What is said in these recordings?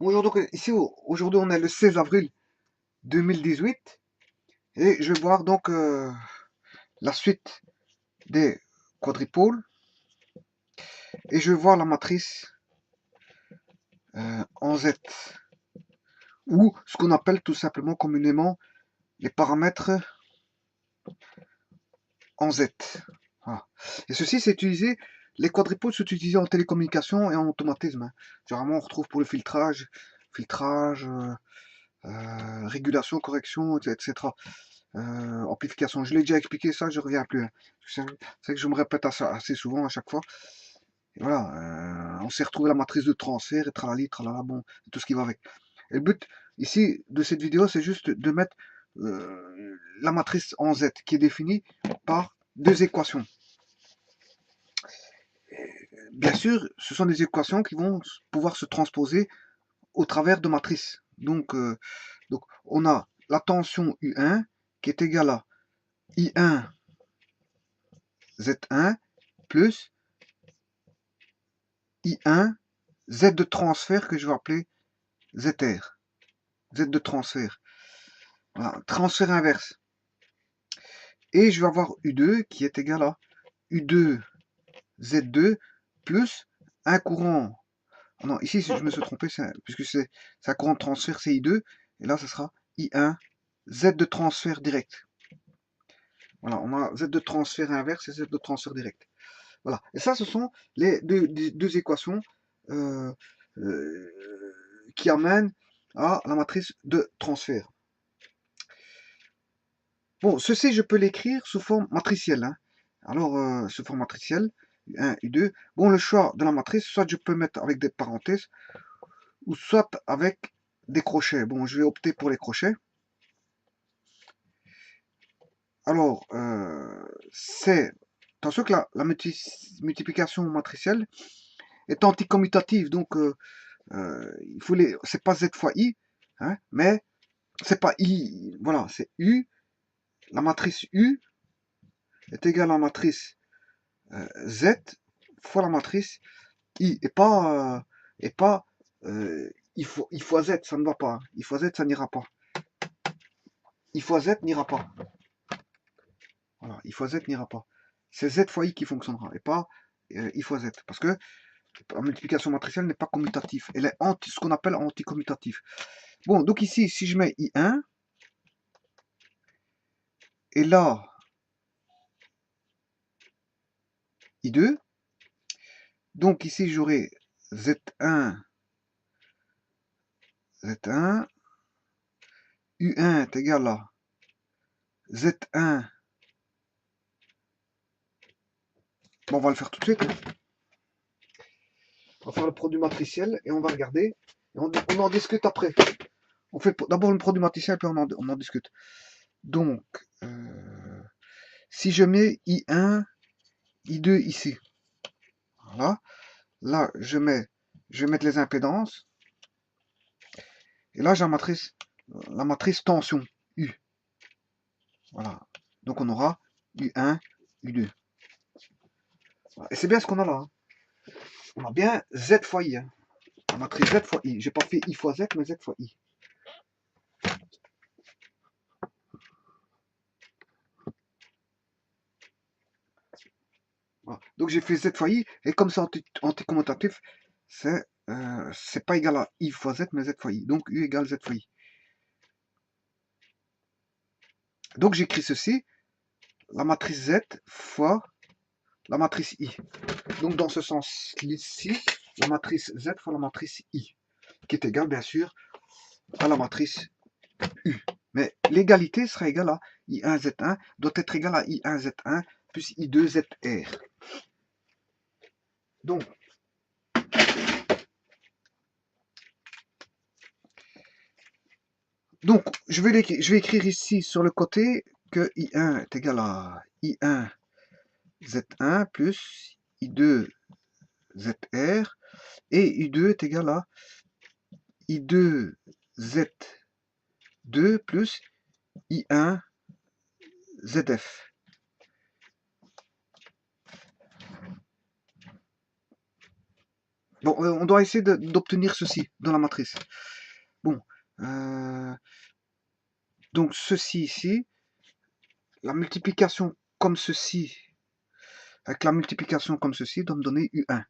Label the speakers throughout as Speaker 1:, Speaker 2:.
Speaker 1: Bonjour, donc ici aujourd'hui on est le 16 avril 2018 et je vais voir donc la suite des quadripôles et je vais voir la matrice en Z ou ce qu'on appelle tout simplement communément les paramètres en Z. Voilà. Et ceci c'est utilisé, les quadripôles sont utilisés en télécommunication et en automatisme, hein. Généralement on retrouve pour le filtrage, régulation, correction, etc. Amplification. Je l'ai déjà expliqué ça, je reviens plus, hein. C'est que je me répète assez souvent à chaque fois. Et voilà, on s'est retrouvé la matrice de transfert et tralali, tralala, bon, tout ce qui va avec. Et le but ici de cette vidéo, c'est juste de mettre la matrice en Z qui est définie par deux équations. Bien sûr, ce sont des équations qui vont pouvoir se transposer au travers de matrices. Donc on a la tension U1 qui est égale à I1 Z1 plus I1 Z de transfert que je vais appeler ZR. Z de transfert. Voilà, transfert inverse. Et je vais avoir U2 qui est égal à U2 Z2 plus un courant. Oh non, ici je me suis trompé, puisque c'est un courant de transfert, c'est I2. Et là, ce sera I1 Z de transfert direct. Voilà, on a Z de transfert inverse et Z de transfert direct. Voilà. Et ça, ce sont les deux équations qui amènent à la matrice de transfert. Bon, ceci, je peux l'écrire sous forme matricielle, hein. Alors, sous forme matricielle, U1, U2. Bon, le choix de la matrice, soit je peux mettre avec des parenthèses, ou soit avec des crochets. Bon, je vais opter pour les crochets. Alors, c'est... Attention que la multiplication matricielle est anticommutative, donc il faut c'est pas Z fois I, hein, mais c'est pas I, voilà, c'est U, la matrice U est égale à la matrice Z fois la matrice I, et pas I fois Z, ça ne va pas, I fois Z, ça n'ira pas, I fois Z n'ira pas, voilà, I fois Z n'ira pas, c'est Z fois I qui fonctionnera, et pas I fois Z, parce que la multiplication matricielle n'est pas commutative, elle est ce qu'on appelle anticommutative. Bon, donc ici, si je mets I1, et là, I2, donc ici j'aurai Z1, Z1, U1 est égal à Z1, bon, on va le faire tout de suite, hein. On va faire le produit matriciel et on va regarder, et on en discute après. On fait d'abord le produit matriciel, puis on en discute. Donc, si je mets I1, I2 ici, voilà, là je vais mettre les impédances, et là j'ai la matrice tension U. Voilà. Donc on aura U1, U2. Voilà. Et c'est bien ce qu'on a là, hein. On a bien Z fois I, hein. La matrice Z fois I. J'ai pas fait I fois Z, mais Z fois I. Voilà. Donc j'ai fait Z fois I, et comme c'est anticommutatif, c'est pas égal à I fois Z, mais Z fois I. Donc U égale Z fois I. Donc j'écris ceci, la matrice Z fois la matrice I. Donc dans ce sens-ci, la matrice Z fois la matrice I, qui est égale bien sûr à la matrice U. Mais l'égalité sera égale à I1 Z1, doit être égale à I1 Z1 plus I2 ZR. Donc je vais écrire ici sur le côté que I1 est égal à I1 Z1 plus I2 ZR, et I2 est égal à I2 Z2 plus I1 ZF. Bon, on doit essayer d'obtenir ceci dans la matrice. Bon, donc ceci ici, la multiplication comme ceci, avec la multiplication comme ceci, doit me donner U1.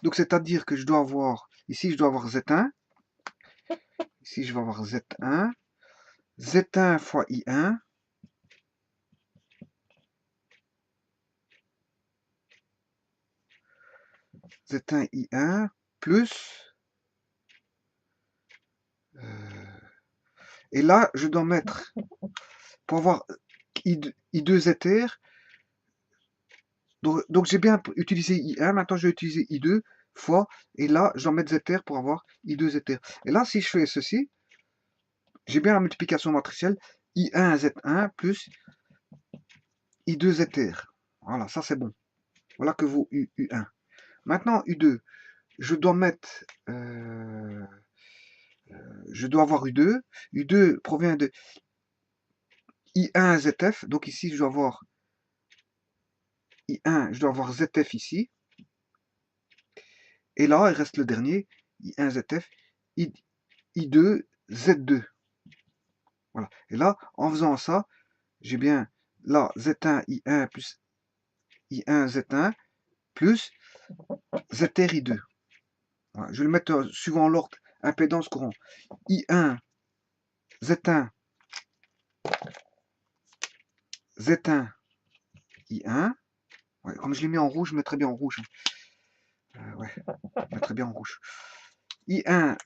Speaker 1: Donc c'est-à-dire que je dois avoir, ici je dois avoir Z1, ici je vais avoir Z1, Z1 fois I1, Z1 I1, plus, et là je dois mettre, pour avoir I2 ZR, donc j'ai bien utilisé I1, maintenant je vais utiliser I2 fois, et là je dois mettre ZR pour avoir I2 ZR. Et là si je fais ceci, j'ai bien la multiplication matricielle I1 Z1 plus I2 ZR. Voilà, ça c'est bon. Voilà que vaut U1. Maintenant U2, je dois mettre, je dois avoir U2. U2 provient de I1 ZF, donc ici je dois avoir I1, je dois avoir ZF ici. Et là, il reste le dernier, I1 ZF, I2 Z2. Voilà. Et là, en faisant ça, j'ai bien là Z1 I1 plus I1 Z1 plus ZR I2. Voilà. Je vais le mettre suivant l'ordre impédance courant. I1 Z1 Z1 I1. Ouais, comme je l'ai mis en rouge, je mettrai bien en rouge. Ouais, je mettrai bien en rouge. I1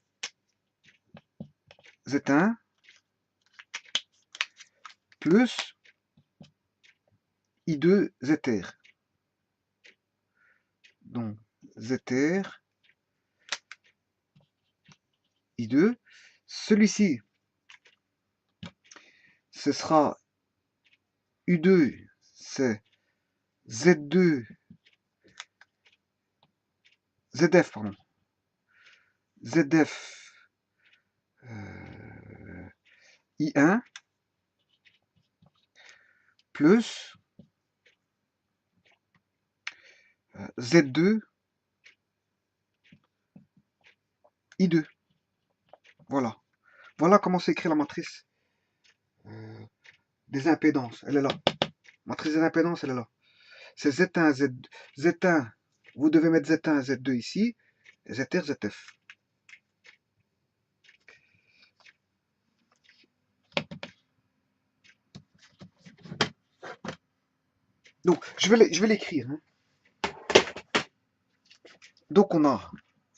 Speaker 1: Z1 plus I2 ZR. Donc ZR I2. Celui-ci, ce sera U2, c'est Z2, ZF, pardon. ZF I1 plus Z2 I2. Voilà. Voilà comment s'écrit la matrice des impédances. Elle est là. Matrice des impédances, elle est là. C'est Z1, Z1. Vous devez mettre Z1, Z2 ici. Et ZR, ZF. Donc, je vais l'écrire. Hein. Donc,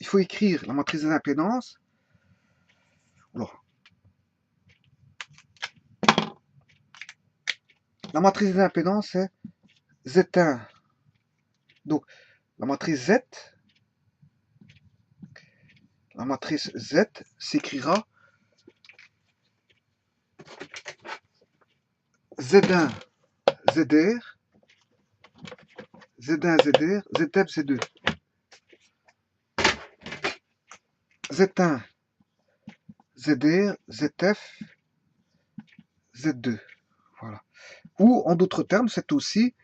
Speaker 1: il faut écrire la matrice des impédances. Alors, la matrice des impédances, c'est Z1. Donc, la matrice Z, s'écrira Z1, ZR, Z1, ZR, ZF, Z2. Z1, ZR, ZF, Z2. Voilà. Ou, en d'autres termes, c'est aussi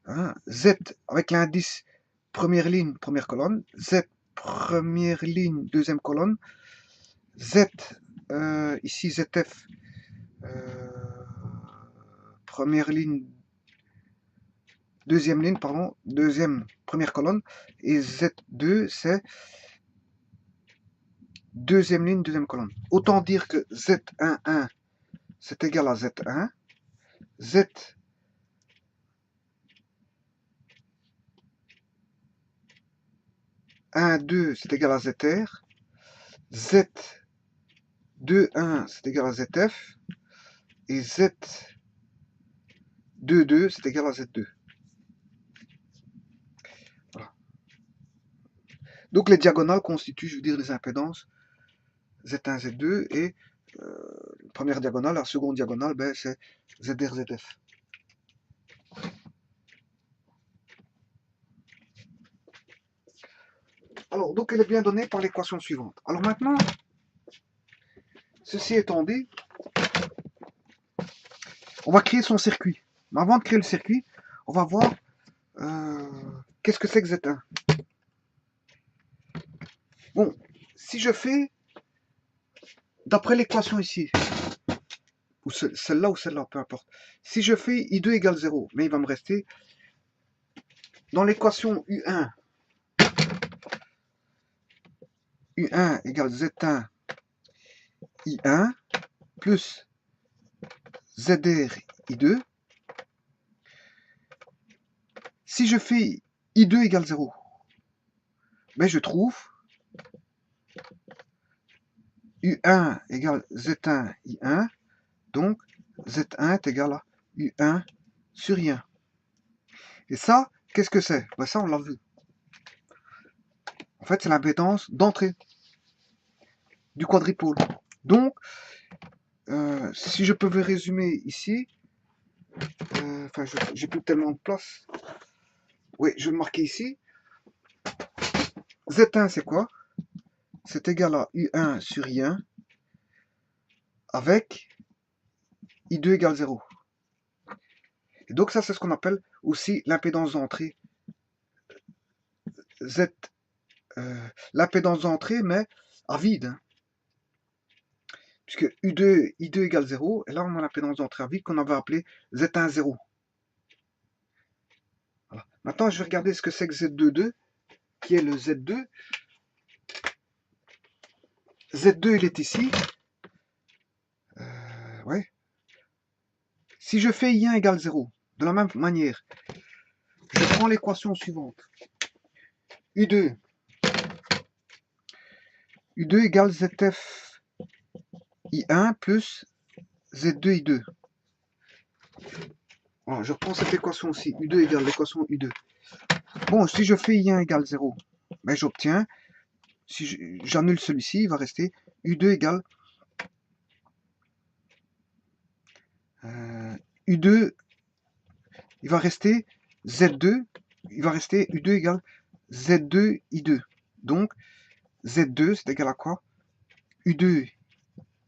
Speaker 1: hein, Z avec l'indice première ligne, première colonne, Z première ligne, deuxième colonne, Z, ici ZF, première ligne, deuxième ligne, pardon, première colonne, et Z2, c'est deuxième ligne, deuxième colonne. Autant dire que Z11, c'est égal à Z1, Z 1, 2, c'est égal à ZR, Z 2, 1, c'est égal à ZF, et Z 2, 2, c'est égal à Z2. Voilà. Donc les diagonales constituent, je veux dire, les impédances Z1, Z2, et la première diagonale, la seconde diagonale, ben, c'est ZR, ZF. Alors, donc elle est bien donnée par l'équation suivante. Alors maintenant, ceci étant dit, on va créer son circuit. Mais avant de créer le circuit, on va voir qu'est-ce que c'est que Z1. Bon, si je fais, d'après l'équation ici, ou celle-là ou celle-là, peu importe. Si je fais I2 égale 0, mais il va me rester, dans l'équation U1 égale Z1 I1 plus ZR I2. Si je fais I2 égale 0, ben je trouve U1 égale Z1 I1, donc Z1 est égal à U1 sur I1. Et ça, qu'est-ce que c'est? Ben ça, on l'a vu. En fait, c'est l'impédance d'entrée du quadripôle. Donc, si je peux résumer ici, enfin, j'ai plus tellement de place. Oui, je vais le marquer ici. Z1, c'est quoi? C'est égal à U1 sur I1 avec I2 égale 0. Et donc ça, c'est ce qu'on appelle aussi l'impédance d'entrée. L'impédance d'entrée, mais à vide. Hein. Puisque I2 égale 0, et là on a l'impédance d'entrée à vide qu'on avait appelé Z1 0. Voilà. Maintenant, je vais regarder ce que c'est que Z22, qui est le Z2. Z2, il est ici. Ouais. Si je fais I1 égale 0, de la même manière, je prends l'équation suivante. U2 égale ZF I1 plus Z2 I2. Voilà, je reprends cette équation aussi. U2 égale l'équation U2. Bon, si je fais I1 égale 0, ben j'obtiens, si j'annule celui-ci, il va rester U2 égale U2, il va rester Z2, il va rester U2 égale Z2 I2. Donc, Z2, c'est égal à quoi? U2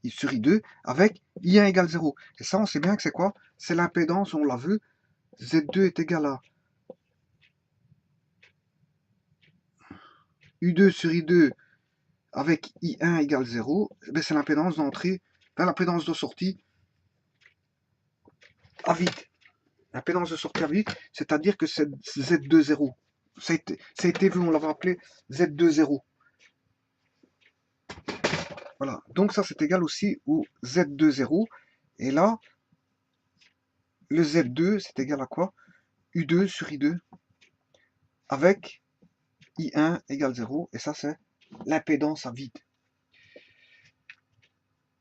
Speaker 1: sur I2 avec I1 égale 0. Et ça, on sait bien que c'est quoi? C'est l'impédance, on l'a vu. Z2 est égal à U2 sur I2 avec I1 égale 0. Ben, c'est l'impédance d'entrée, enfin, l'impédance de sortie à vide. L'impédance de sortie à vide, c'est-à-dire que c'est Z20. Ça a été vu, on l'avait appelé Z20. Voilà, donc ça c'est égal aussi au Z20. Et là, le Z2 c'est égal à quoi? U2 sur I2 avec I1 égale 0. Et ça c'est l'impédance à vide.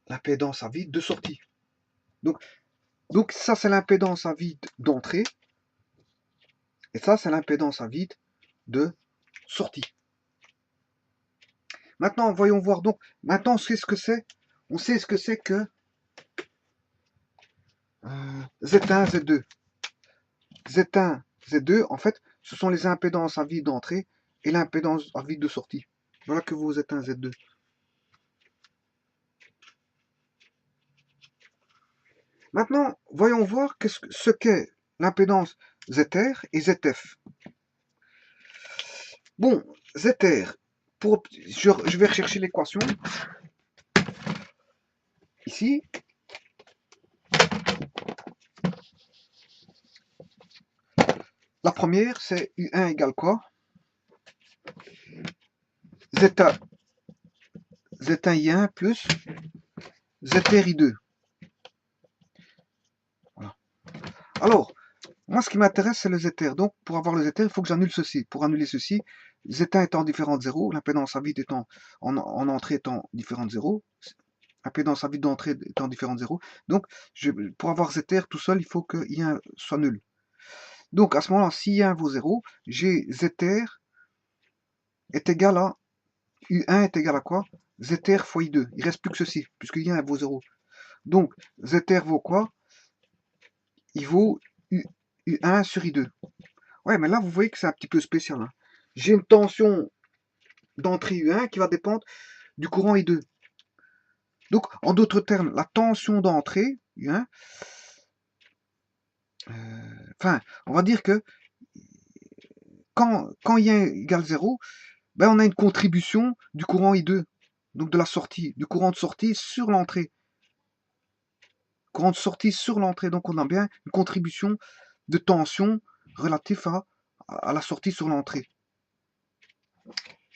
Speaker 1: L'impédance à vide de sortie. Donc ça c'est l'impédance à vide d'entrée. Et ça c'est l'impédance à vide de sortie. Maintenant, voyons voir. Donc, maintenant, on sait ce que c'est. On sait ce que c'est que Z1, Z2. Z1, Z2, en fait, ce sont les impédances à vide d'entrée et l'impédance à vide de sortie. Voilà que vous Z1, Z2. Maintenant, voyons voir ce qu'est l'impédance ZR et ZF. Bon, ZR, je vais rechercher l'équation. Ici. La première, c'est U1 égale quoi? Z1 I1 plus ZR I2. Voilà. Alors, moi, ce qui m'intéresse, c'est le ZR. Donc, pour avoir le ZR, il faut que j'annule ceci. Pour annuler ceci, Z1 étant différent de 0, l'impédance à vide étant en entrée étant différente de 0, l'impédance à vide d'entrée étant différente de 0. Donc, pour avoir ZR tout seul, il faut que I1 soit nul. Donc, à ce moment-là, si I1 vaut 0, j'ai ZR est égal à U1 est égal à quoi? ZR fois I2. Il ne reste plus que ceci, puisque I1 vaut 0. Donc, ZR vaut quoi? Il vaut U1 sur I2. Ouais, mais là, vous voyez que c'est un petit peu spécial. Hein. J'ai une tension d'entrée U1 qui va dépendre du courant I2. Donc, en d'autres termes, la tension d'entrée U1, enfin, on va dire que quand I1 égale 0, ben on a une contribution du courant I2, donc de la sortie, du courant de sortie sur l'entrée. Courant de sortie sur l'entrée, donc on a bien une contribution de tension relative à la sortie sur l'entrée.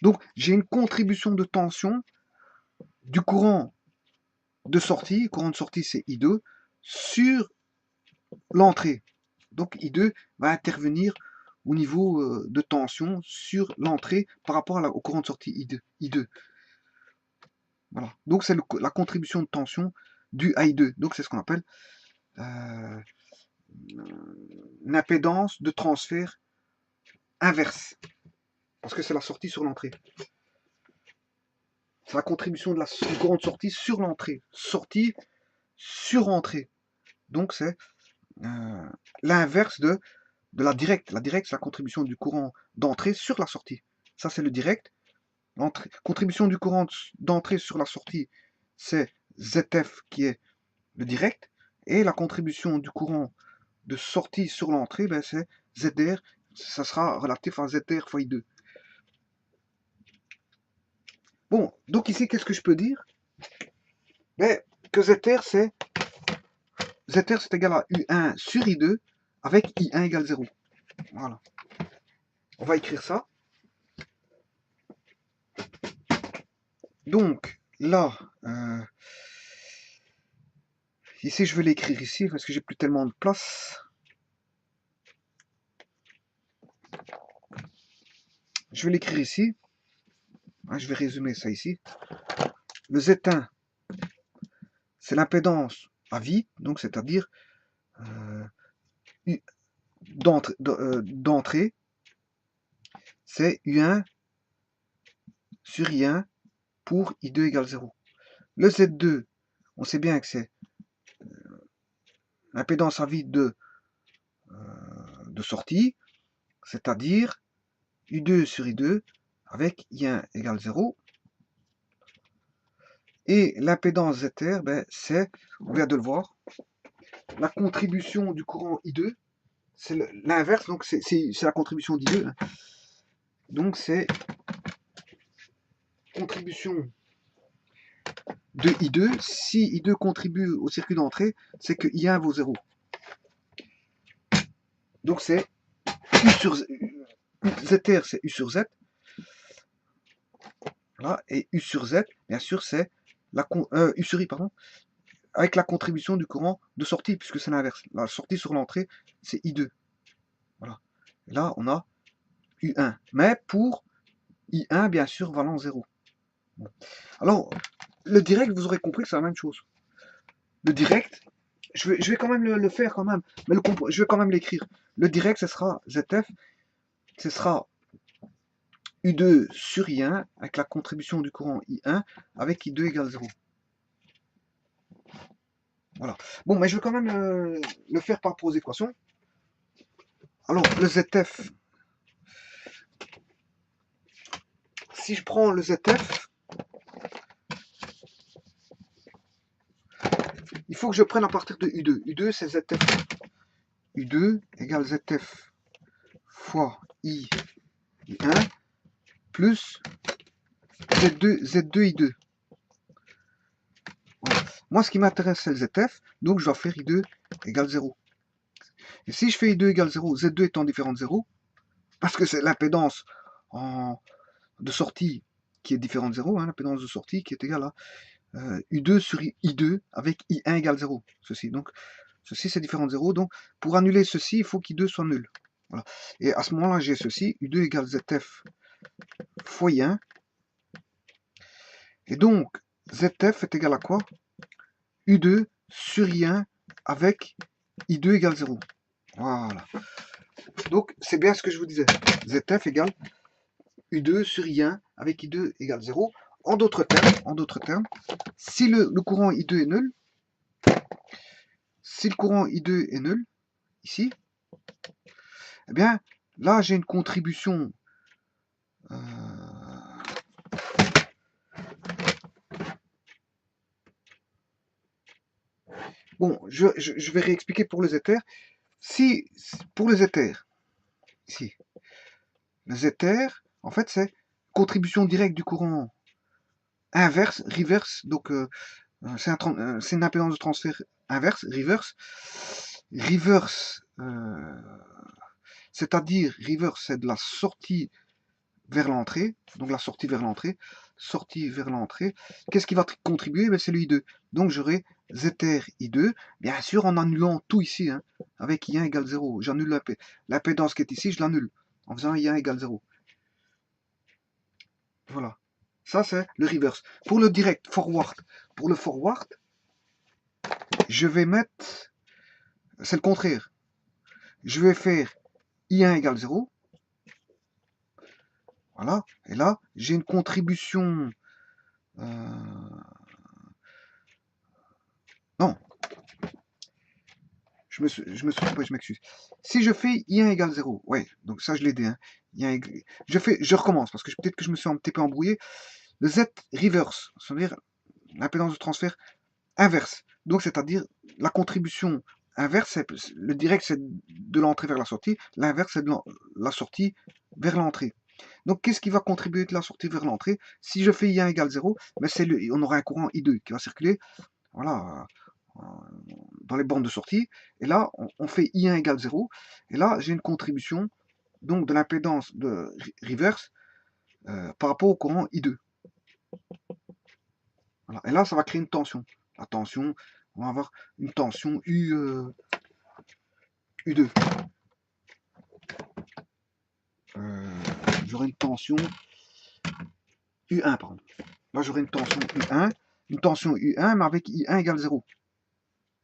Speaker 1: Donc j'ai une contribution de tension du courant de sortie, courant de sortie c'est I2, sur l'entrée. Donc I2 va intervenir au niveau de tension sur l'entrée par rapport au courant de sortie I2. Voilà. Donc c'est la contribution de tension du I2. Donc c'est ce qu'on appelle une impédance de transfert inverse. Parce que c'est la sortie sur l'entrée. C'est la contribution du courant de sortie sur l'entrée. Sortie sur entrée. Donc c'est l'inverse de la directe. La directe, c'est la contribution du courant d'entrée sur la sortie. Ça, c'est le direct. Contribution du courant d'entrée sur la sortie, c'est ZF qui est le direct. Et la contribution du courant de sortie sur l'entrée, ben, c'est ZR. Ça sera relatif à ZR fois I2. Bon, donc ici, qu'est-ce que je peux dire? Ben, que ZR, c'est égal à U1 sur I2 avec I1 égale 0. Voilà. On va écrire ça. Donc, là, ici, je vais l'écrire ici parce que j'ai plus tellement de place. Je vais l'écrire ici. Je vais résumer ça ici. Le Z1, c'est l'impédance à vide, donc c'est-à-dire d'entrée, c'est U1 sur I1 pour I2 égale 0. Le Z2, on sait bien que c'est l'impédance à vide de sortie, c'est-à-dire U2 sur I2 avec I1 égale 0. Et l'impédance ZR, ben, c'est, on vient de le voir, la contribution du courant I2, c'est l'inverse, donc c'est la contribution d'I2. Hein. Donc c'est contribution de I2. Si I2 contribue au circuit d'entrée, c'est que I1 vaut 0. Donc c'est U sur ZR, c'est U sur Z. Voilà, et U sur Z, bien sûr, c'est U sur I, pardon, avec la contribution du courant de sortie, puisque c'est l'inverse. La sortie sur l'entrée, c'est I2. Voilà. Et là, on a U1. Mais pour I1, bien sûr, valant 0. Bon. Alors, le direct, vous aurez compris que c'est la même chose. Le direct, je vais quand même le faire quand même, mais je vais quand même l'écrire. Le direct, ce sera ZF, ce sera U2 sur I1, avec la contribution du courant I1, avec I2 égale 0. Voilà. Bon, mais je vais quand même le faire par rapport aux équations. Alors, le ZF, si je prends le ZF, il faut que je prenne à partir de U2. U2, c'est ZF. U2 égale ZF fois I1 plus Z2 I2. Voilà. Moi, ce qui m'intéresse, c'est le ZF, donc je dois faire I2 égale 0. Et si je fais I2 égale 0, Z2 étant différent de 0, parce que c'est l'impédance de sortie qui est différente de 0, hein, l'impédance de sortie qui est égale à U2 sur I2 avec I1 égale 0. Ceci, donc, ceci c'est différent de 0. Donc, pour annuler ceci, il faut qu'I2 soit nul. Voilà. Et à ce moment-là, j'ai ceci, U2 égale ZF fois I1. Et donc, ZF est égal à quoi? U2 sur I1 avec I2 égale 0. Voilà. Donc, c'est bien ce que je vous disais. ZF égale U2 sur I1 avec I2 égale 0. En d'autres termes, si le courant I2 est nul, ici, eh bien, là, j'ai une contribution bon, je vais réexpliquer pour les éthers. Pour les éthers, ici, les éthers, en fait, c'est contribution directe du courant inverse, reverse, donc c'est une impédance de transfert inverse, reverse. Reverse, c'est-à-dire reverse, c'est de la sortie vers l'entrée, donc la sortie vers l'entrée, sortie vers l'entrée. Qu'est-ce qui va contribuer? Ben, c'est le I2. Donc j'aurai Zr I2, bien sûr en annulant tout ici, hein, avec I1 égale 0. J'annule l'impédance qui est ici, je l'annule, en faisant I1 égale 0. Voilà. Ça, c'est le reverse. Pour le direct, forward. Pour le forward, je vais mettre... C'est le contraire. Je vais faire I1 égale 0. Voilà. Et là, j'ai une contribution... Non. Je me suis trompé, je m'excuse. Si je fais I1 égale 0, ouais, donc ça je l'ai dit, hein. Je recommence, parce que peut-être que je me suis un petit peu embrouillé. Le Z reverse, c'est-à-dire l'impédance de transfert inverse. Donc c'est-à-dire la contribution inverse, le direct c'est de l'entrée vers la sortie, l'inverse c'est de la sortie vers l'entrée. Donc qu'est-ce qui va contribuer de la sortie vers l'entrée? Si je fais I1 égale 0, mais on aura un courant I2 qui va circuler, voilà, dans les bornes de sortie. Et là, on fait I1 égale 0. Et là, j'ai une contribution donc de l'impédance de reverse par rapport au courant I2. Voilà. Et là, ça va créer une tension. La tension, on va avoir une tension U2. J'aurai une tension U1, pardon. Là, j'aurai une tension U1. Une tension U1, mais avec I1 égale 0.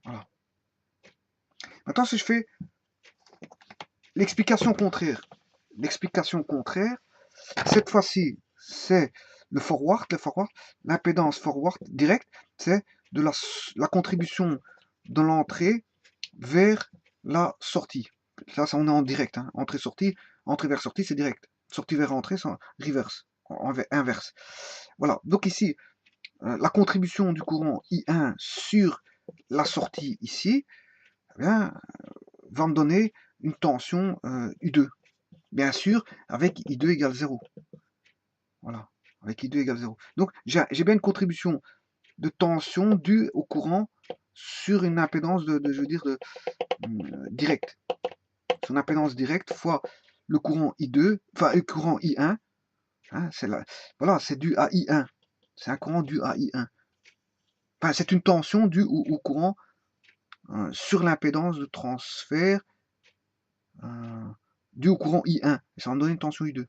Speaker 1: Voilà. Maintenant, si je fais l'explication contraire. L'explication contraire, cette fois-ci, c'est le forward. L'impédance forward direct, c'est de la contribution de l'entrée vers la sortie. Ça, on est en direct. Hein. Entrée-sortie, entrée vers sortie, c'est direct. Sortie vers entrée, c'est en reverse, inverse. Voilà. Donc ici, la contribution du courant I1 sur la sortie ici, eh bien, va me donner une tension U2. Bien sûr, avec I2 égale 0. Voilà, avec I2 égale 0. Donc, j'ai bien une contribution de tension due au courant sur une impédance je veux dire, directe. Son impédance directe fois le courant I2, enfin, le courant I1. Hein, voilà, c'est dû à I1. C'est un courant dû à I1. Enfin, c'est une tension due au courant sur l'impédance de transfert dû au courant I1. Et ça va me donner une tension I2.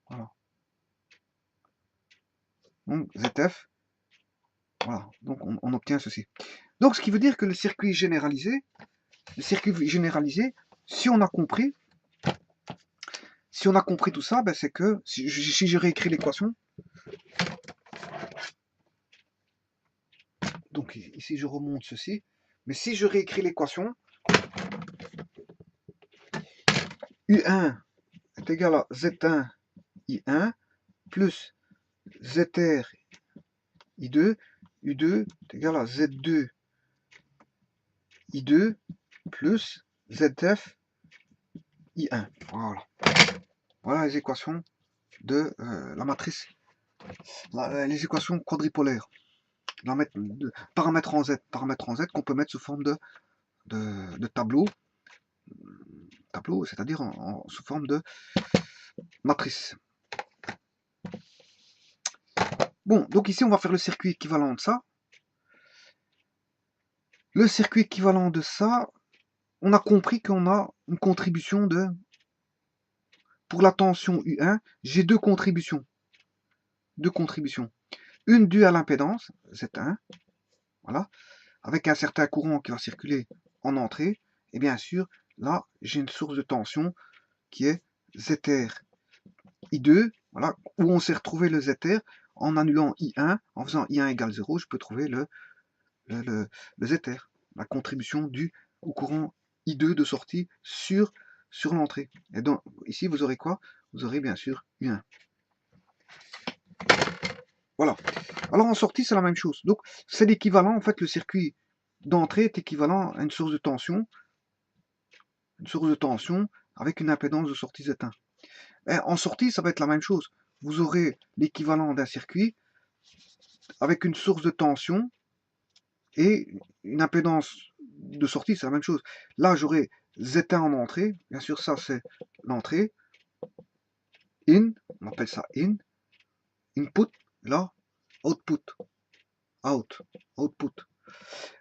Speaker 1: Voilà. Donc, ZF. Voilà, donc on obtient ceci. Donc ce qui veut dire que le circuit généralisé, si on a compris tout ça, ben c'est que si je réécris l'équation, donc ici je remonte ceci, mais si je réécris l'équation, U1 est égal à Z1 I1 plus ZR I2, U2 est égal à Z2 I2 plus ZF I1. Voilà. Voilà les équations de la matrice, les équations quadripolaires. Paramètres en Z qu'on peut mettre sous forme de tableau, c'est-à-dire sous forme de matrice. Bon, donc ici on va faire le circuit équivalent de ça. Le circuit équivalent de ça, on a compris qu'on a une contribution pour la tension U1, j'ai deux contributions. Une due à l'impédance, Z1, voilà, avec un certain courant qui va circuler en entrée, et bien sûr, là, j'ai une source de tension qui est Zr I2, voilà, où on s'est retrouvé le Zr, en annulant I1, en faisant I1 égale 0, je peux trouver le Zr, la contribution due au courant I2 de sortie sur l'entrée. Et donc, ici, vous aurez quoi? Vous aurez bien sûr U1. Voilà. Alors en sortie, c'est la même chose. Donc c'est l'équivalent, en fait, le circuit d'entrée est équivalent à une source de tension avec une impédance de sortie Z1. Et en sortie, ça va être la même chose. vous aurez l'équivalent d'un circuit avec une source de tension et une impédance de sortie, c'est la même chose. Là, j'aurai Z1 en entrée, bien sûr, ça c'est l'entrée, in, on appelle ça in, input, là, output, output.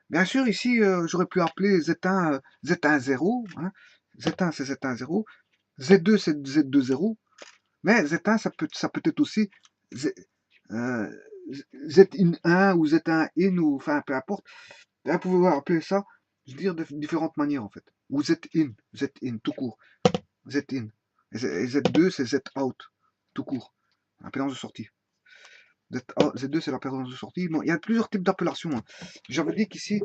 Speaker 1: Bien sûr, ici, j'aurais pu appeler Z1, Z1 0, hein. Z1 c'est Z1 0, Z2 c'est Z2 0, mais Z1 ça peut être aussi Z, euh, Z in 1 ou Z1 in, ou enfin peu importe. Vous pouvez appeler ça, je veux dire, de différentes manières en fait. Ou Z in tout court, Z in. Et Z2 c'est Z out tout court, l'impédance de sortie. Z2 c'est l'impédance de sortie. Bon, il y a plusieurs types d'appellations. Hein. J'avais dit qu'ici,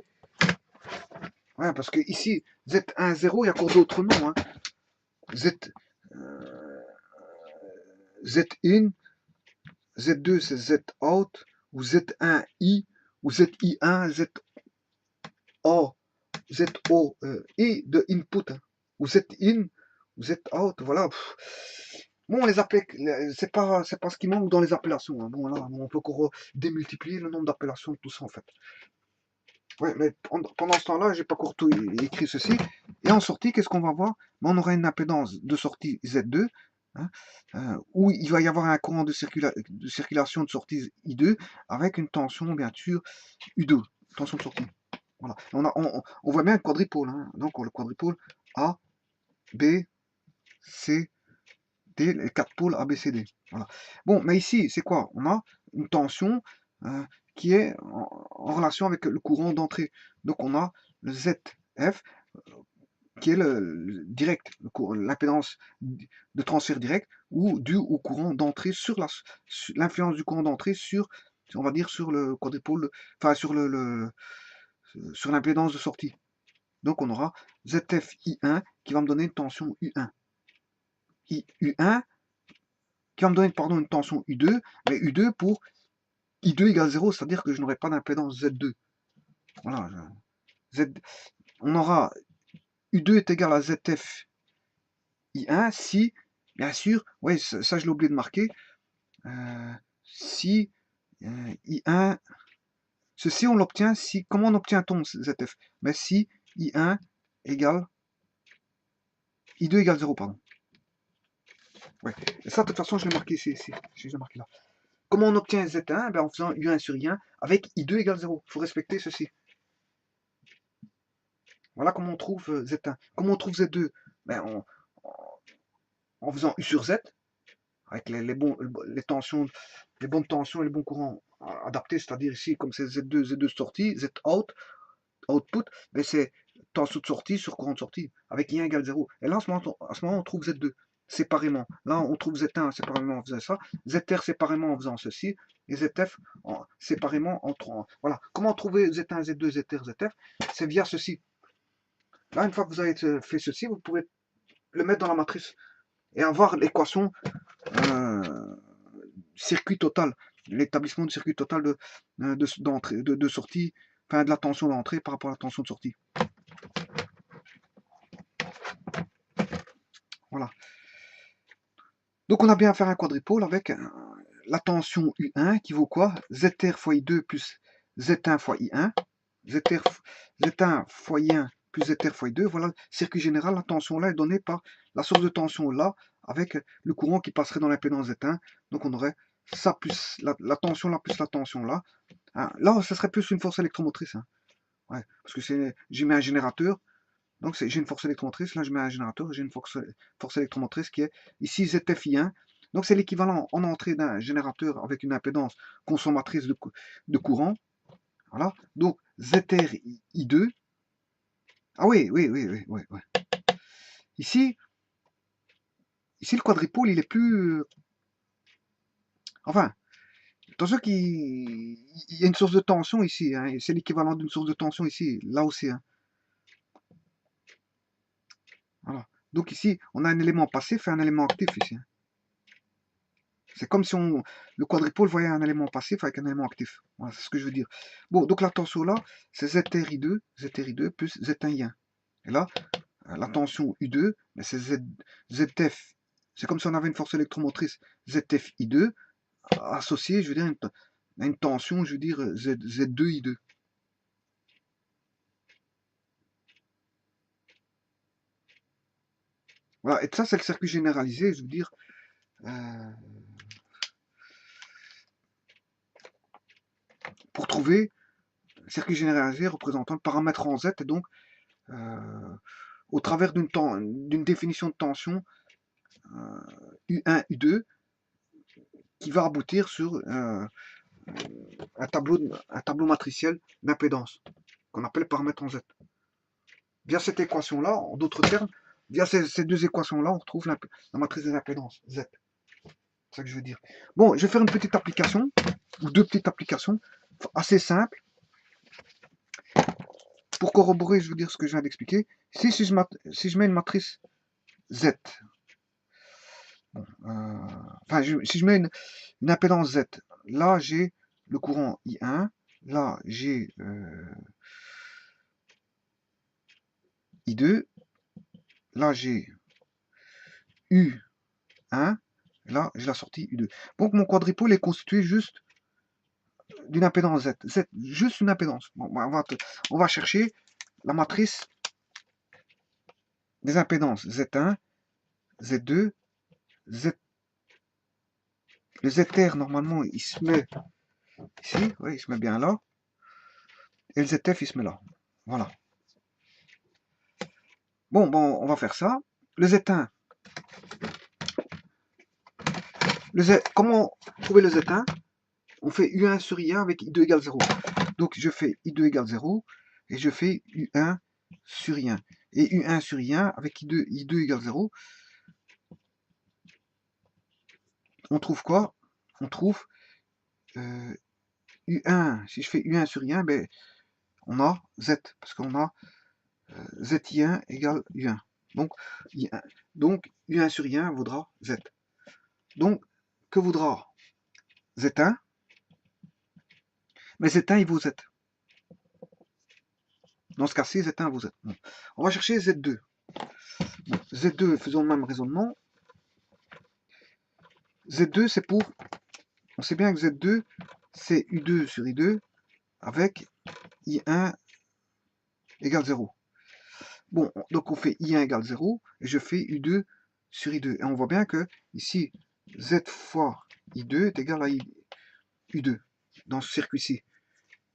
Speaker 1: ouais, parce que ici, Z1 0, il y a encore d'autres noms. Hein. Z, Z in, Z2 c'est Z out, ou Z1i, ou ZI1, ZO, ZO, I de input, hein. Ou Z in, ou Z out, voilà. Bon, les appels, c'est pas ce qui manque dans les appellations. Hein. Bon, là, on peut encore démultiplier le nombre d'appellations, tout ça en fait. Ouais, mais pendant ce temps-là, j'ai pas encore tout écrit ceci. Et en sortie, qu'est-ce qu'on va voir? On aura une impédance de sortie Z2, hein, où il va y avoir un courant de circulation de sortie I2 avec une tension, bien sûr, U2, tension de sortie. Voilà. On voit bien le quadripôle. Hein. Donc, le quadripôle A, B, C, D, les quatre pôles A, B, C, D. Voilà. Bon, mais ici, c'est quoi? On a une tension qui est en relation avec le courant d'entrée. Donc, on a le ZF qui est le direct, l'impédance de transfert direct ou dû au courant d'entrée sur l'influence du courant d'entrée sur, on va dire, sur le quadripôle, enfin sur sur l'impédance de sortie. Donc on aura ZF I1 qui va me donner une tension U1. U1 qui va me donner pardon, une tension U2, mais U2 pour I2 égale 0, c'est-à-dire que je n'aurai pas d'impédance Z2. Voilà. On aura U2 est égal à ZF I1 si, bien sûr, ouais, ça je l'ai oublié de marquer, si I1, ceci on l'obtient si, comment on obtient-on ZF? Mais si I1 égale, I2 égale 0, pardon. Ouais. Et ça, de toute façon, je l'ai marqué ici, je l'ai marqué là. Comment on obtient Z1? Ben, en faisant U1 sur I1 avec I2 égale 0. Il faut respecter ceci. Voilà comment on trouve Z1. Comment on trouve Z2? Ben, en faisant U sur Z, avec les tensions, les bonnes tensions et les bons courants adaptés, c'est-à-dire ici, comme c'est Z2, Z2 sortie, Z out, output, ben c'est tension de sortie sur courant de sortie, avec I1 égale 0. Et là, à ce moment, on trouve Z2 séparément. Là, on trouve Z1 séparément en faisant ça, ZR séparément en faisant ceci, et ZF séparément en 3. Voilà. Comment trouver Z1, Z2, ZR, ZF? C'est via ceci. Là, une fois que vous avez fait ceci, vous pouvez le mettre dans la matrice et avoir l'équation circuit total, l'établissement du circuit total de sortie, enfin de la tension d'entrée par rapport à la tension de sortie. Voilà. Donc on a bien à faire un quadripôle avec la tension U1 qui vaut quoi? ZR fois I2 plus Z1 fois I1. Z1 fois I1 plus ZR fois I2. Voilà, circuit général, la tension là est donnée par la source de tension là avec le courant qui passerait dans l'impédance Z1. Donc on aurait ça plus la tension là plus la tension là. Hein. Là, ça serait plus une force électromotrice. Hein. Ouais, parce que j'ai mis un générateur. Donc j'ai une force électromotrice, là je mets un générateur, j'ai une force électromotrice qui est ici ZFI1. Donc c'est l'équivalent en entrée d'un générateur avec une impédance consommatrice de courant. Voilà. Donc ZRI2. Ah oui. Ici le quadripôle, il est plus... Enfin, attention qu'il y a une source de tension ici. Hein. C'est l'équivalent d'une source de tension ici, là aussi. Hein. Voilà. Donc ici, on a un élément passif et un élément actif ici. Hein. C'est comme si le quadripôle voyait un élément passif avec un élément actif. Voilà, c'est ce que je veux dire. Bon, donc la tension là, c'est ZRI2 plus Z1I1. Et là, la tension U2, c'est ZF C'est comme si on avait une force électromotrice ZFI2 associée, je veux dire, à une tension, je veux dire, Z2I2. Voilà, et ça, c'est le circuit généralisé, je veux dire, pour trouver le circuit généralisé représentant le paramètre en Z, et donc, au travers d'une définition de tension U1, U2, qui va aboutir sur un tableau matriciel d'impédance, qu'on appelle paramètre en Z. Via cette équation-là, en d'autres termes, via ces deux équations-là, on retrouve la matrice des impédances, Z. C'est ça que je veux dire. Bon, je vais faire une petite application, ou deux petites applications, assez simples, pour corroborer, je veux dire, ce que je viens d'expliquer. Si je mets une matrice Z, bon, si je mets une impédance Z, là j'ai le courant I1, là j'ai I2, là j'ai U1, là j'ai la sortie U2. Donc mon quadripôle est constitué juste d'une impédance Z. Z, juste une impédance. Bon, on va chercher la matrice des impédances Z1, Z2, Z. Le ZR, normalement, il se met ici, oui, il se met bien là. Et le ZF, il se met là. Voilà. Bon, on va faire ça. Le Z1. Comment trouver le Z1? On fait U1 sur I1 avec I2 égale 0. Donc, je fais I2 égale 0 et je fais U1 sur I1. Et U1 sur I1 avec I2 égale 0. On trouve quoi? On trouve U1. Si je fais U1 sur I1, ben, on a Z. Parce qu'on a ZI1 égale U1. Donc, U1 sur I1 vaudra Z. Donc, que vaudra Z1? Mais Z1, il vaut Z. Dans ce cas-ci, Z1 vaut Z. Bon. On va chercher Z2. Bon, Z2, faisons le même raisonnement. Z2, c'est pour... On sait bien que Z2, c'est U2 sur I2 avec I1 égale 0. Bon, donc on fait I1 égale 0 et je fais U2 sur I2. Et on voit bien que ici, Z fois I2 est égal à U2 dans ce circuit-ci.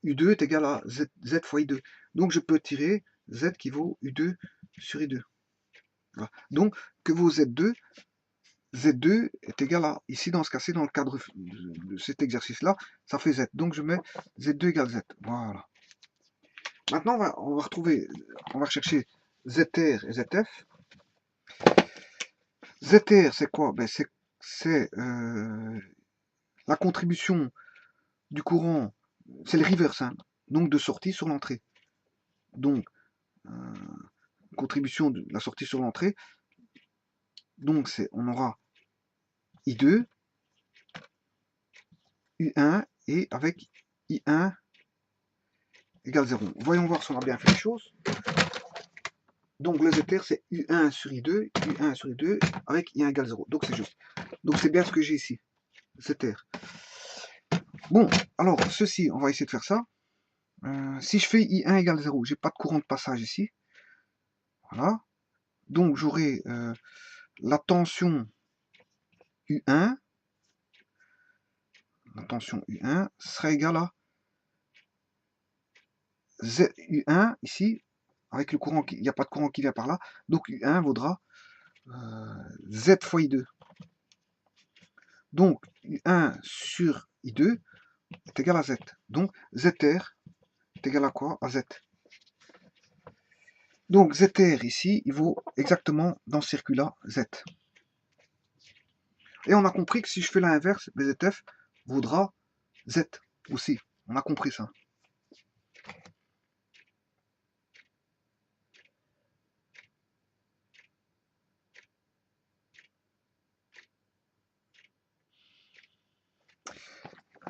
Speaker 1: U2 est égal à Z fois I2. Donc je peux tirer Z qui vaut U2 sur I2. Voilà. Donc que vaut Z2? Z2 est égal à, ici dans ce cas-ci, dans le cadre de cet exercice-là, ça fait Z. Donc je mets Z2 égale Z. Voilà. Maintenant on va retrouver, on va rechercher ZR et ZF. ZR c'est quoi? Ben, c'est la contribution du courant, c'est le reverse, hein, donc de sortie sur l'entrée. Donc, contribution de la sortie sur l'entrée. Donc, on aura I2, U1 et avec I1 égale 0. Voyons voir si on a bien fait les choses. Donc, le ZR, c'est U1 sur I2, U1 sur I2 avec I1 égale 0. Donc, c'est juste. Donc, c'est bien ce que j'ai ici. ZR. Bon, alors, ceci, on va essayer de faire ça. Si je fais I1 égale 0, j'ai pas de courant de passage ici. Voilà. Donc j'aurai la tension U1, sera égale à U1 ici, avec le courant, il n'y a pas de courant qui vient par là, donc U1 vaudra Z fois I2. Donc U1 sur I2 est égal à Z. Donc ZR est égal à quoi? À Z. Donc ZR ici, il vaut exactement dans ce circuit-là Z. Et on a compris que si je fais l'inverse, ZF vaudra Z aussi. On a compris ça.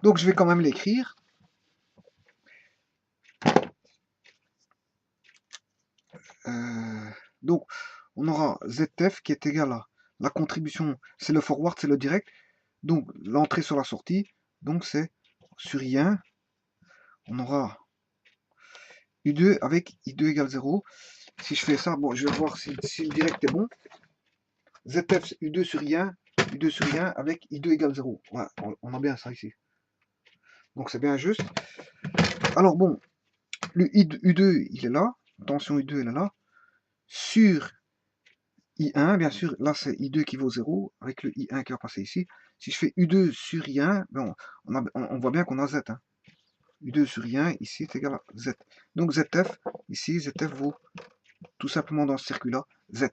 Speaker 1: Donc je vais quand même l'écrire. Donc on aura ZF qui est égal à la contribution, c'est le forward, c'est le direct. Donc, l'entrée sur la sortie, donc c'est sur I1, on aura U2 avec I2 égale 0. Si je fais ça, bon, je vais voir si le direct est bon. ZF U2 sur I1, U2 sur I1 avec I2 égale 0. Ouais, on a bien ça ici. Donc c'est bien juste. Alors bon, le U2, il est là. Tension U2, elle est là. Sur I1, bien sûr, là c'est I2 qui vaut 0, avec le I1 qui va passer ici. Si je fais U2 sur I1, bon, on voit bien qu'on a Z. Hein. U2 sur I1, ici, est égal à Z. Donc ZF, ici, ZF vaut tout simplement dans ce circuit-là, Z.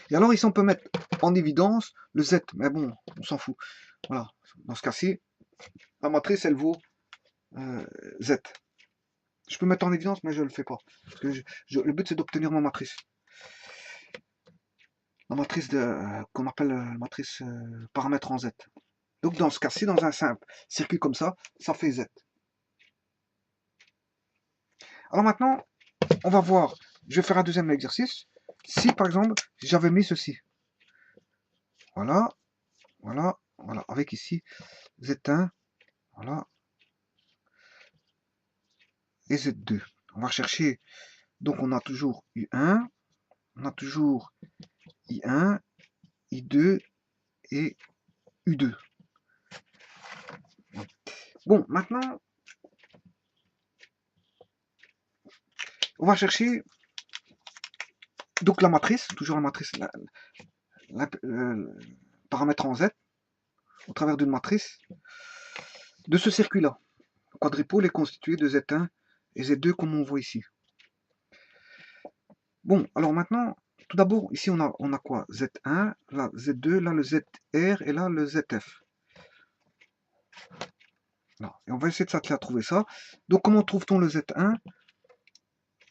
Speaker 1: Et alors ici, on peut mettre en évidence le Z, mais bon, on s'en fout. Voilà, dans ce cas-ci, la matrice, elle vaut Z. Je peux mettre en évidence, mais je ne le fais pas. Parce que le but, c'est d'obtenir ma matrice. La matrice qu'on appelle la matrice paramètre en Z. Donc dans ce cas-ci, dans un simple circuit comme ça fait Z. Alors maintenant, on va voir, je vais faire un deuxième exercice. Si par exemple, j'avais mis ceci. Voilà, voilà, voilà, avec ici Z1, voilà, et Z2. On va chercher, donc on a toujours U1, on a toujours I1, I2 et U2. Bon, maintenant, on va chercher donc la matrice, toujours la matrice, paramètre en Z, au travers d'une matrice, de ce circuit-là. Le quadripôle est constitué de Z1 et Z2 comme on voit ici. Bon, alors maintenant, tout d'abord, ici on a quoi? Z1, là Z2, là le ZR et là le ZF. Là. Et on va essayer de s'atteler à trouver ça. Donc comment trouve-t-on le Z1?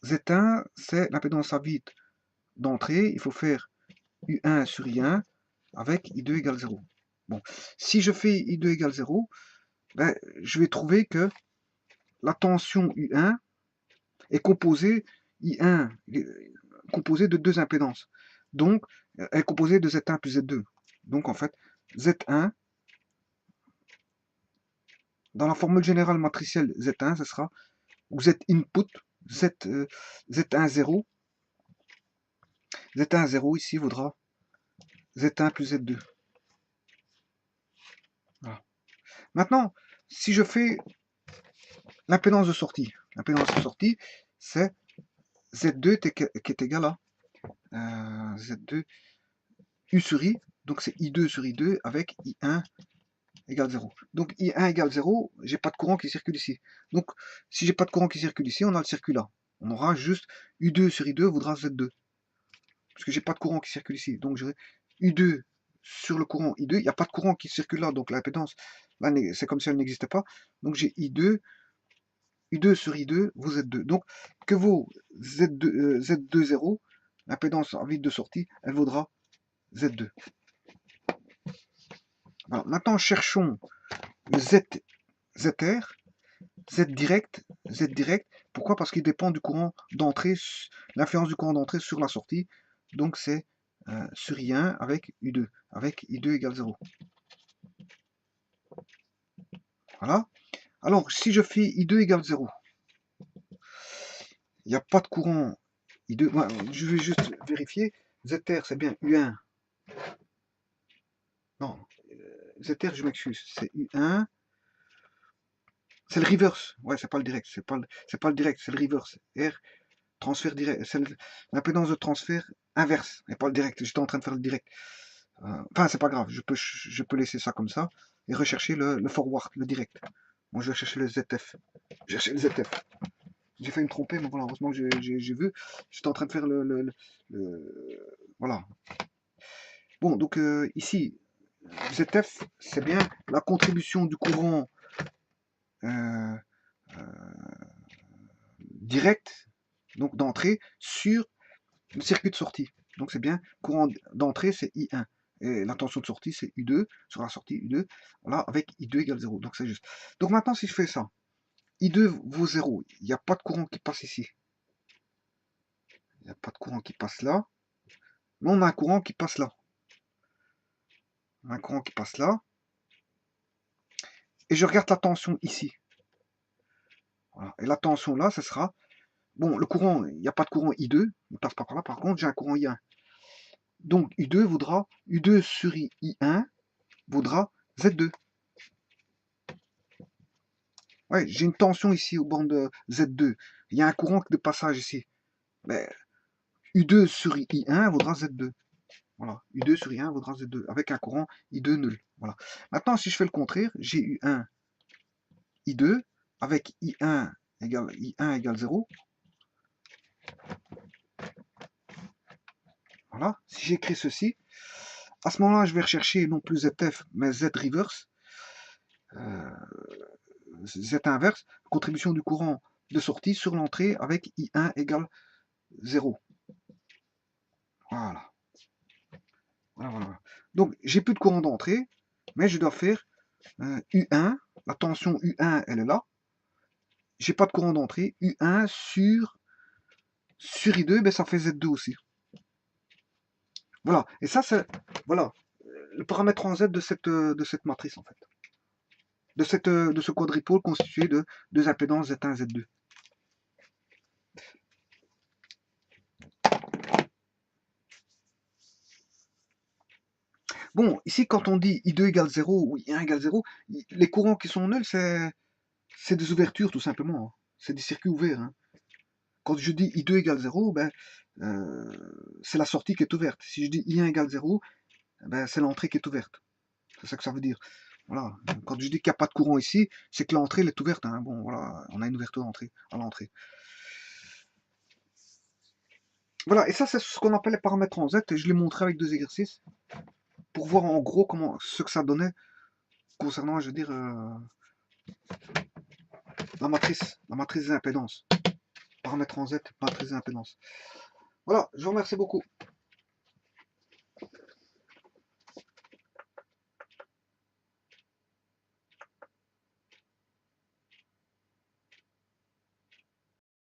Speaker 1: Z1, c'est l'impédance à vide d'entrée. Il faut faire U1 sur I1 avec I2 égale 0. Bon, si je fais I2 égale 0, ben, je vais trouver que la tension U1 est composée, I1 est composée de deux impédances. Donc, elle est composée de Z1 plus Z2. Donc, en fait, Z1, dans la formule générale matricielle Z1, ce sera, ou Z input, Z1 0. Z1 0 ici vaudra Z1 plus Z2. Voilà. Maintenant, si je fais l'impédance de sortie, c'est Z2 qui est égal à Z2 U sur I, donc c'est I2 sur I2 avec I1 égale 0. Donc I1 égale 0, j'ai pas de courant qui circule ici. Donc si j'ai pas de courant qui circule ici, on a le circuit là. On aura juste U2 sur I2 vaudra Z2. Parce que j'ai pas de courant qui circule ici. Donc j'aurai U2 sur le courant I2, il n'y a pas de courant qui circule là, donc l'impédance, là c'est comme si elle n'existait pas. Donc j'ai U2 sur I2 vaut Z2. Donc que vaut Z2 0, l'impédance en vide de sortie, elle vaudra Z2. Voilà. Maintenant, cherchons le ZR, Z direct. Pourquoi? Parce qu'il dépend du courant d'entrée, l'influence du courant d'entrée sur la sortie. Donc c'est sur I1 avec U2, avec I2 égale 0. Voilà. Alors, si je fais I2 égale 0, il n'y a pas de courant I2. Ouais, je vais juste vérifier. ZR, c'est bien U1. Non, ZR, je m'excuse, c'est U1. C'est le reverse. Ouais, c'est pas le direct. C'est pas le direct, c'est le reverse. R, transfert direct. C'est l'impédance de transfert inverse. Et pas le direct. J'étais en train de faire le direct. Enfin, c'est pas grave. Je peux laisser ça comme ça. Et rechercher le forward, le direct. Moi, je vais chercher le ZF. J'ai cherché le ZF. J'ai failli me tromper, mais voilà, heureusement que j'ai vu. J'étais en train de faire voilà. Bon, donc ici, ZF, c'est bien la contribution du courant euh, direct, donc d'entrée, sur le circuit de sortie. Donc c'est bien, courant d'entrée, c'est I1. Et la tension de sortie, c'est U2, sur la sortie U2, voilà, avec I2 égale 0. Donc c'est juste. Donc maintenant, si je fais ça, I2 vaut 0. Il n'y a pas de courant qui passe ici. Il n'y a pas de courant qui passe là. Mais on a un courant qui passe là. On a un courant qui passe là. Et je regarde la tension ici. Voilà. Et la tension là, ce sera... Bon, le courant, il n'y a pas de courant I2. Il ne passe pas par là. Par contre, j'ai un courant I1. Donc, U2 vaudra... U2 sur I1 vaudra Z2. Ouais, j'ai une tension ici au bord de Z2. Il y a un courant de passage ici. Mais U2 sur I1 vaudra Z2. Voilà, U2 sur I1 vaudra Z2, avec un courant I2 nul. Voilà. Maintenant, si je fais le contraire, j'ai U1, I2, avec I1 égale 0. Voilà, si j'écris ceci, à ce moment-là, je vais rechercher non plus ZF, mais Z reverse, Z inverse, contribution du courant de sortie sur l'entrée avec I1 égale 0. Voilà. Voilà. Donc, j'ai plus de courant d'entrée, mais je dois faire U1, la tension U1, elle est là. J'ai pas de courant d'entrée. U1 sur I2, ben ça fait Z2 aussi. Voilà. Et ça, c'est voilà, le paramètre en Z de cette matrice, en fait. De ce quadripôle constitué de deux impédances Z1 et Z2. Bon, ici, quand on dit I2 égale 0 ou I1 égale 0, les courants qui sont nuls, c'est des ouvertures, tout simplement. C'est des circuits ouverts. Hein. Quand je dis I2 égale 0, ben, c'est la sortie qui est ouverte. Si je dis I1 égale 0, ben, c'est l'entrée qui est ouverte. C'est ça que ça veut dire. Voilà. Quand je dis qu'il n'y a pas de courant ici, c'est que l'entrée est ouverte. Hein. Bon, voilà, on a une ouverture à l'entrée. Voilà, et ça, c'est ce qu'on appelle les paramètres en Z, et je l'ai montré avec deux exercices, pour voir en gros ce que ça donnait concernant, je veux dire, la matrice des impédances. Paramètres en Z, matrice des impédances. Voilà, je vous remercie beaucoup.